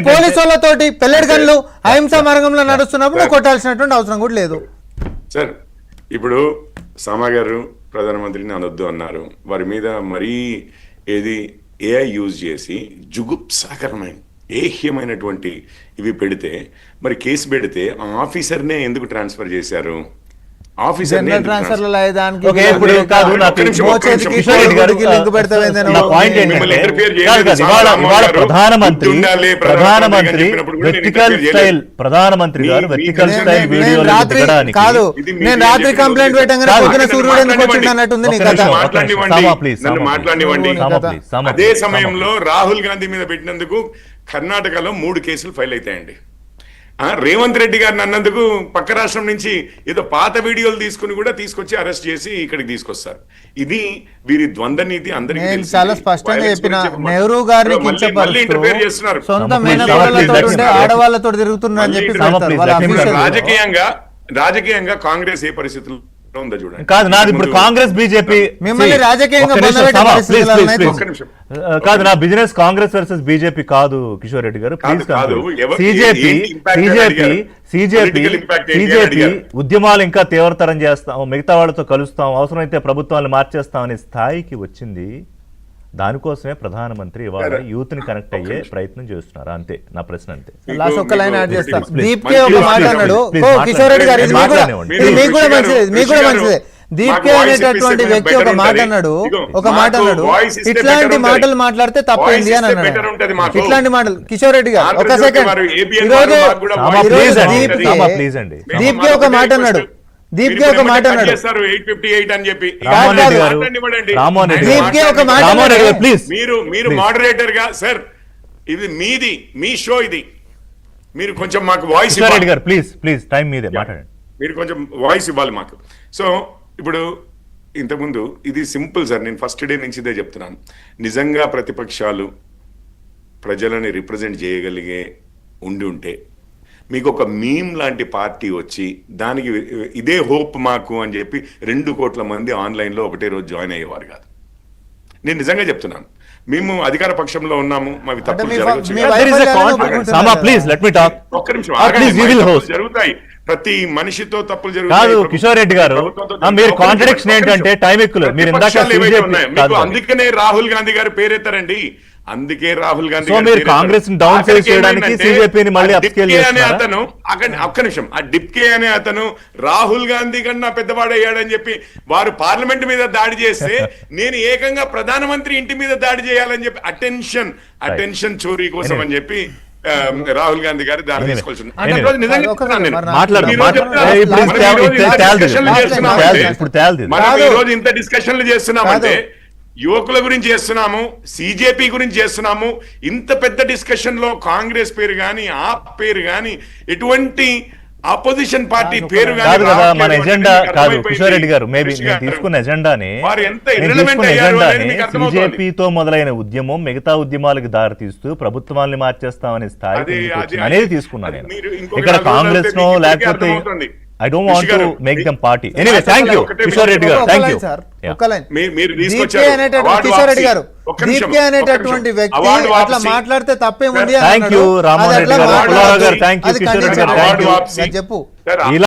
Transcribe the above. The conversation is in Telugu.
పోలీసు వాళ్ళతోటి పెల్లెడ్ గన్లు అహింసా మార్గంలో నడుస్తున్నప్పుడు కొట్టాల్సినటువంటి అవసరం కూడా లేదు సార్. ఇప్పుడు సామా గారు ప్రధానమంత్రిని అనొద్దు అన్నారు, వారి మీద మరీ ఏది ఏఐ యూజ్ చేసి జుగుప్సాకరమైన ఏహ్యమైనటువంటి ఇవి పెడితే మరి కేసు పెడితే ఆ ఆఫీసర్నే ఎందుకు ట్రాన్స్ఫర్ చేశారు? కాదు, నేను రాత్రి కంప్లైంట్ పెట్టగానే సూర్యుడు ఎందుకు వచ్చింది అన్నట్టుంది. మాట్లాడివ్వండి. అదే సమయంలో రాహుల్ గాంధీ మీద పెట్టినందుకు కర్ణాటకలో 3 కేసులు ఫైల్ అవుతాయండి. రేవంత్ రెడ్డి గారిని అన్నందుకు పక్క రాష్ట్రం నుంచి ఏదో పాత వీడియోలు తీసుకుని కూడా తీసుకొచ్చి అరెస్ట్ చేసి ఇక్కడికి తీసుకొస్తారు. ఇది వీరి ద్వంద్వ నీతి అందరికీ చాలా స్పష్టంగా చెప్పిన. నెహ్రూ గారిని చేస్తున్నారు, సొంత ఆడవాళ్ళతో తిరుగుతున్నారని చెప్పి రాజకీయంగా కాంగ్రెస్ ఏ పరిస్థితుల్లో ఉందో చూడండి. కాదు నాది ఇప్పుడు కాంగ్రెస్ బీజేపీ మిమ్మల్ని రాజకీయంగా కాదు, నా బిజినెస్ కాంగ్రెస్ వర్సెస్ బీజేపీ కాదు కిషోర్ రెడ్డి గారు, ప్లీజ్. సిజేపీ ఉద్యమాలు ఇంకా తీవ్రతరం చేస్తాం, మిగతా వాళ్ళతో కలుస్తాం, అవసరమైతే ప్రభుత్వాన్ని మార్చేస్తామనే స్థాయికి వచ్చింది. దానికోసమే ప్రధానమంత్రి ఇవాళ యూత్ ని కనెక్ట్ అయ్యే ప్రయత్నం చేస్తున్నారు. అంతే నా ప్రశ్న. అంతే. దీప్కే ఒక మాట అన్నాడు కిషోర్ రెడ్డి గారు, మీకు కూడా మంచిదే. దీప్కే అనేటటువంటి వ్యక్తి ఒక మాట అన్నాడు, ఇట్లాంటి మాటలు మాట్లాడితే తప్పైంది అని అన్నాడు. ఇట్లాంటి మాటలు కిషోర్ రెడ్డి గారు ఒక సెకండ్, దీప్కే ఒక మాట అన్నాడు, దీప్కే ఒక మాట అన్నాడు, మీరు మోడరేటర్ గా సార్, ఇది మీది, మీ షో ఇది, మీరు కొంచెం మాకు వాయిస్ గారు ప్లీజ్ టైం మీదే మాట్లాడండి, మీరు కొంచెం వాయిస్ ఇవ్వాలి మాకు. సో ఇప్పుడు ఇంతకుముందు ఇది సింపుల్ సార్, నేను ఫస్ట్ డే నుంచి ఇదే చెప్తున్నాను. నిజంగా ప్రతిపక్షాలు ప్రజలని రిప్రజెంట్ చేయగలిగే ఉంటే మీకు ఒక మీమ్ లాంటి పార్టీ వచ్చి దానికి ఇదే హోప్ మాకు అని చెప్పి 2 కోట్ల మంది ఆన్లైన్లో ఒకటే రోజు జాయిన్ అయ్యేవారు కాదు. నేను నిజంగా చెప్తున్నాను. మేము అధికార పక్షంలో ఉన్నాము, మావి తప్పులు జరుగుతాయి, ప్రతి మనిషితో తప్పులు జరుగుతాయి. కిషోర్ రెడ్డి గారు, మీరు కాంట్రడిక్షన్ ఏంటంటే టైం ఎక్కువ. అందుకనే రాహుల్ గాంధీ గారు పేరెత్తారండి. అందుకే రాహుల్ గాంధీ కాంగ్రెస్ డౌన్ చేయడానికి సిజేపీని మళ్ళీ అతను ఒక్క నిమిషం, ఆ డిప్కే అనే అతను రాహుల్ గాంధీ కన్నా పెద్దవాడయ్యాడని చెప్పి వారు పార్లమెంట్ మీద దాడి చేస్తే నేను ఏకంగా ప్రధానమంత్రి ఇంటి మీద దాడి చేయాలని చెప్పి అటెన్షన్ చోరీ కోసం అని చెప్పి రాహుల్ గాంధీ గారు దాడి తీసుకోవాల్సింది. ఇంత డిస్కషన్లు చేస్తున్నామంటే యువకుల గురించి చేస్తున్నాము, సిజేపీ గురించి చేస్తున్నాము. ఇంత పెద్ద డిస్కషన్ లో కాంగ్రెస్ పేరు గాని, ఆ పేరు గాని, ఎటువంటి ఆపోజిషన్ పార్టీ పేరు మన ఎజెండా కాదు కిషోర్ రెడ్డి గారు. మేబీ తీసుకున్న ఎజెండాని సిజేపీతో మొదలైన ఉద్యమం మిగతా ఉద్యమాలకు దారి తీస్తూ ప్రభుత్వాన్ని మార్చేస్తామనే స్థాయి అనేది తీసుకున్నాను నేను. ఇక్కడ కాంగ్రెస్ నో లేకపోతే I don't want to make them party. Anyway, thank you, Kishore Reddy గారు. Thank you. దీప్కే అనేటటువంటి వ్యక్తి అట్లా మాట్లాడితే తప్పేముంది? థ్యాంక్ యూ రామోహన్ రెడ్డి గారు, పుల్లారావు గారు, థ్యాంక్ యూ కిషోర్ రెడ్డి గారు, థ్యాంక్ యూ. చెప్పు.